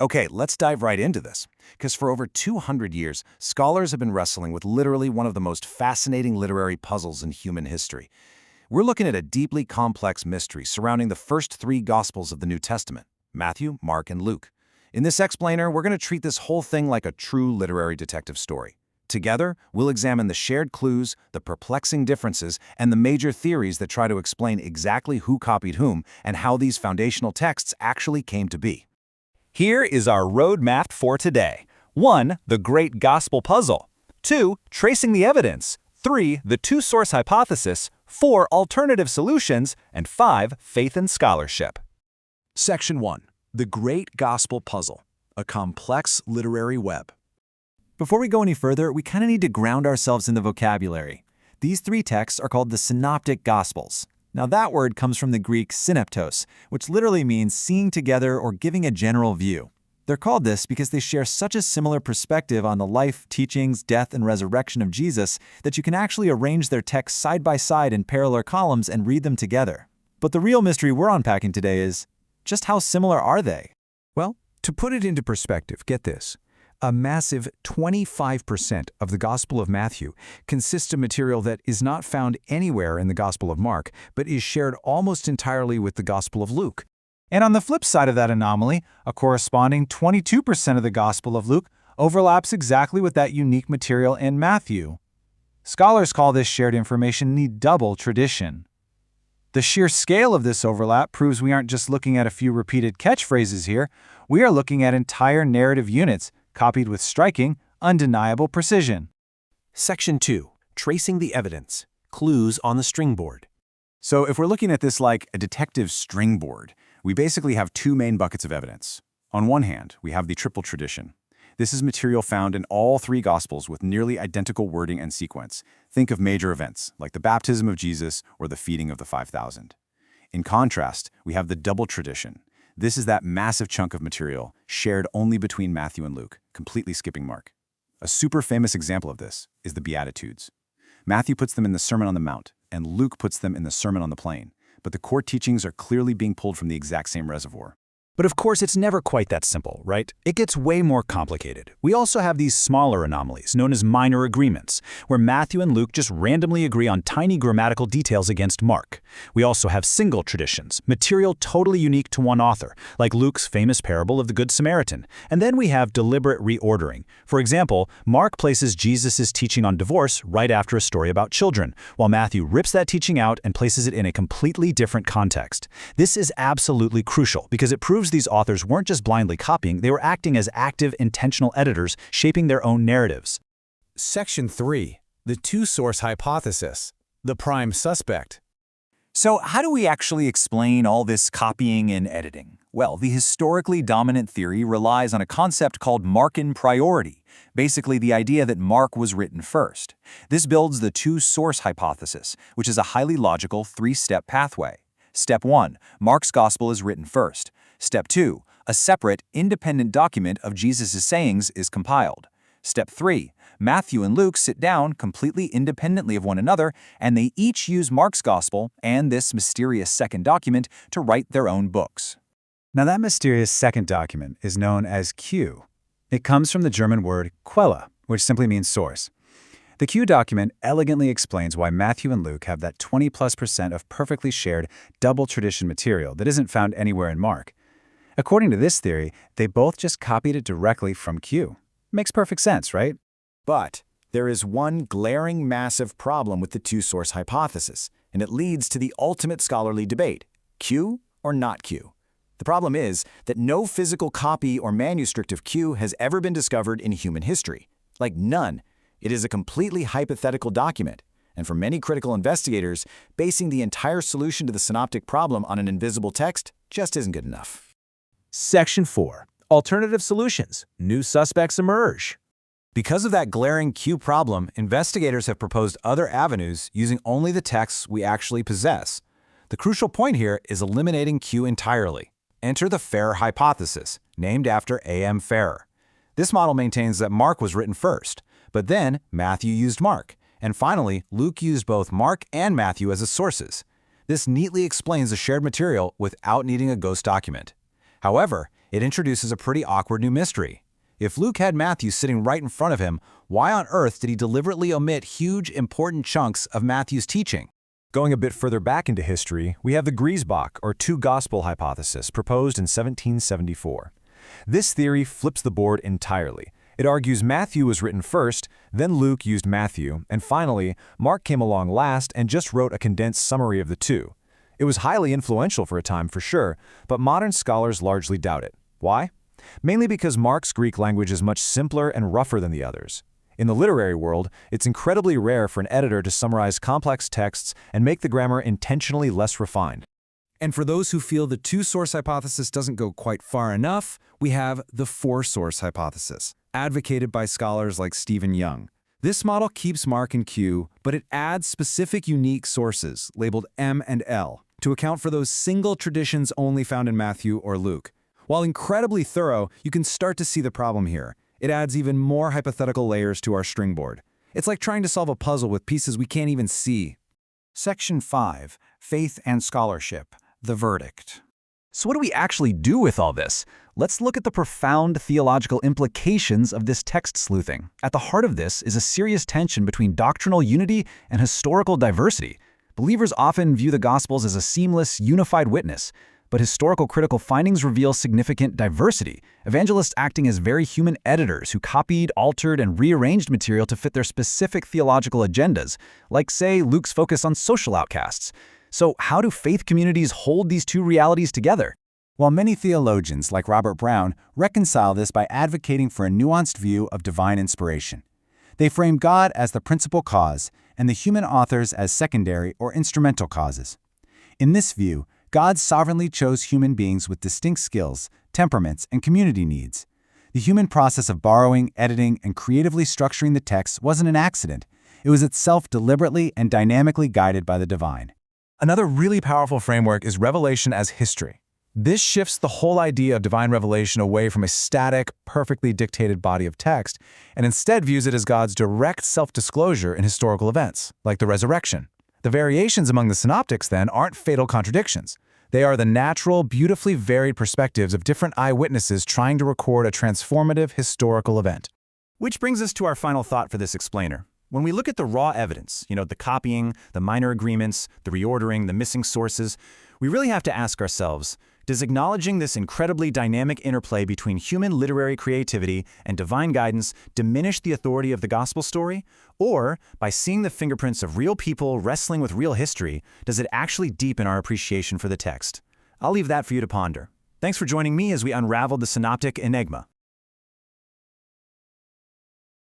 Okay, let's dive right into this. Because for over 200 years, scholars have been wrestling with literally one of the most fascinating literary puzzles in human history. We're looking at a deeply complex mystery surrounding the first three Gospels of the New Testament: Matthew, Mark, and Luke. In this explainer, we're going to treat this whole thing like a true literary detective story. Together, we'll examine the shared clues, the perplexing differences, and the major theories that try to explain exactly who copied whom and how these foundational texts actually came to be. Here is our roadmap for today. 1. The Great Gospel Puzzle. 2. Tracing the evidence. 3. The two-source hypothesis. 4. Alternative solutions. And 5. Faith and scholarship. Section 1. The Great Gospel Puzzle, a complex literary web. Before we go any further, we kind of need to ground ourselves in the vocabulary. These three texts are called the Synoptic Gospels. Now that word comes from the Greek synaptos, which literally means seeing together or giving a general view. They're called this because they share such a similar perspective on the life, teachings, death, and resurrection of Jesus that you can actually arrange their texts side by side in parallel columns and read them together. But the real mystery we're unpacking today is, just how similar are they? Well, to put it into perspective, get this. A massive 25% of the Gospel of Matthew consists of material that is not found anywhere in the Gospel of Mark, but is shared almost entirely with the Gospel of Luke. And on the flip side of that anomaly, a corresponding 22% of the Gospel of Luke overlaps exactly with that unique material in Matthew. Scholars call this shared information the double tradition. The sheer scale of this overlap proves we aren't just looking at a few repeated catchphrases here, we are looking at entire narrative units copied with striking, undeniable precision. Section 2. Tracing the evidence. Clues on the stringboard. So if we're looking at this like a detective stringboard, we basically have two main buckets of evidence. On one hand, we have the triple tradition. This is material found in all three Gospels with nearly identical wording and sequence. Think of major events, like the baptism of Jesus or the feeding of the 5,000. In contrast, we have the double tradition. This is that massive chunk of material shared only between Matthew and Luke, completely skipping Mark. A super famous example of this is the Beatitudes. Matthew puts them in the Sermon on the Mount, and Luke puts them in the Sermon on the Plain, but the core teachings are clearly being pulled from the exact same reservoir. But of course, it's never quite that simple, right? It gets way more complicated. We also have these smaller anomalies, known as minor agreements, where Matthew and Luke just randomly agree on tiny grammatical details against Mark. We also have single traditions, material totally unique to one author, like Luke's famous parable of the Good Samaritan. And then we have deliberate reordering. For example, Mark places Jesus' teaching on divorce right after a story about children, while Matthew rips that teaching out and places it in a completely different context. This is absolutely crucial because it proves these authors weren't just blindly copying, they were acting as active, intentional editors, shaping their own narratives. Section 3. The two-source hypothesis. The prime suspect. So how do we actually explain all this copying and editing? Well, the historically dominant theory relies on a concept called Markan priority, basically the idea that Mark was written first. This builds the two-source hypothesis, which is a highly logical three-step pathway. Step 1. Mark's gospel is written first. Step 2. A separate, independent document of Jesus' sayings is compiled. Step 3. Matthew and Luke sit down completely independently of one another, and they each use Mark's gospel and this mysterious second document to write their own books. Now that mysterious second document is known as Q. It comes from the German word Quelle, which simply means source. The Q document elegantly explains why Matthew and Luke have that 20+% of perfectly shared double tradition material that isn't found anywhere in Mark. According to this theory, they both just copied it directly from Q. Makes perfect sense, right? But there is one glaring massive problem with the two-source hypothesis, and it leads to the ultimate scholarly debate: Q or not Q. The problem is that no physical copy or manuscript of Q has ever been discovered in human history. Like none. It is a completely hypothetical document, and for many critical investigators, basing the entire solution to the synoptic problem on an invisible text just isn't good enough. Section 4. Alternative solutions. New suspects emerge. Because of that glaring Q problem, investigators have proposed other avenues using only the texts we actually possess. The crucial point here is eliminating Q entirely. Enter the Farrer hypothesis, named after A.M. Farrer. This model maintains that Mark was written first, but then Matthew used Mark, and finally Luke used both Mark and Matthew as his sources. This neatly explains the shared material without needing a ghost document. However, It introduces a pretty awkward new mystery. If Luke had Matthew sitting right in front of him, why on earth did he deliberately omit huge, important chunks of Matthew's teaching? Going a bit further back into history, we have the Griesbach, or two-gospel hypothesis, proposed in 1774. This theory flips the board entirely. It argues Matthew was written first, then Luke used Matthew, and finally, Mark came along last and just wrote a condensed summary of the two. It was highly influential for a time, for sure, but modern scholars largely doubt it. Why? Mainly because Mark's Greek language is much simpler and rougher than the others. In the literary world, it's incredibly rare for an editor to summarize complex texts and make the grammar intentionally less refined. And for those who feel the two-source hypothesis doesn't go quite far enough, we have the four-source hypothesis, advocated by scholars like Stephen Young. This model keeps Mark and Q, but it adds specific unique sources, labeled M and L, to account for those single traditions only found in Matthew or Luke. While incredibly thorough, you can start to see the problem here. It adds even more hypothetical layers to our stringboard. It's like trying to solve a puzzle with pieces we can't even see. Section 5, Faith and Scholarship, the Verdict. So what do we actually do with all this? Let's look at the profound theological implications of this text sleuthing. At the heart of this is a serious tension between doctrinal unity and historical diversity. Believers often view the Gospels as a seamless, unified witness, but historical critical findings reveal significant diversity, evangelists acting as very human editors who copied, altered, and rearranged material to fit their specific theological agendas, like, say, Luke's focus on social outcasts. So how do faith communities hold these two realities together? While many theologians, like Robert Brown, reconcile this by advocating for a nuanced view of divine inspiration. They frame God as the principal cause and the human authors as secondary or instrumental causes. In this view, God sovereignly chose human beings with distinct skills, temperaments, and community needs. The human process of borrowing, editing, and creatively structuring the text wasn't an accident. It was itself deliberately and dynamically guided by the divine. Another really powerful framework is revelation as history. This shifts the whole idea of divine revelation away from a static, perfectly dictated body of text, and instead views it as God's direct self-disclosure in historical events, like the resurrection. The variations among the synoptics, then, aren't fatal contradictions. They are the natural, beautifully varied perspectives of different eyewitnesses trying to record a transformative historical event. Which brings us to our final thought for this explainer. When we look at the raw evidence, the copying, the minor agreements, the reordering, the missing sources, we really have to ask ourselves, does acknowledging this incredibly dynamic interplay between human literary creativity and divine guidance diminish the authority of the gospel story? Or, by seeing the fingerprints of real people wrestling with real history, does it actually deepen our appreciation for the text? I'll leave that for you to ponder. Thanks for joining me as we unraveled the Synoptic Enigma.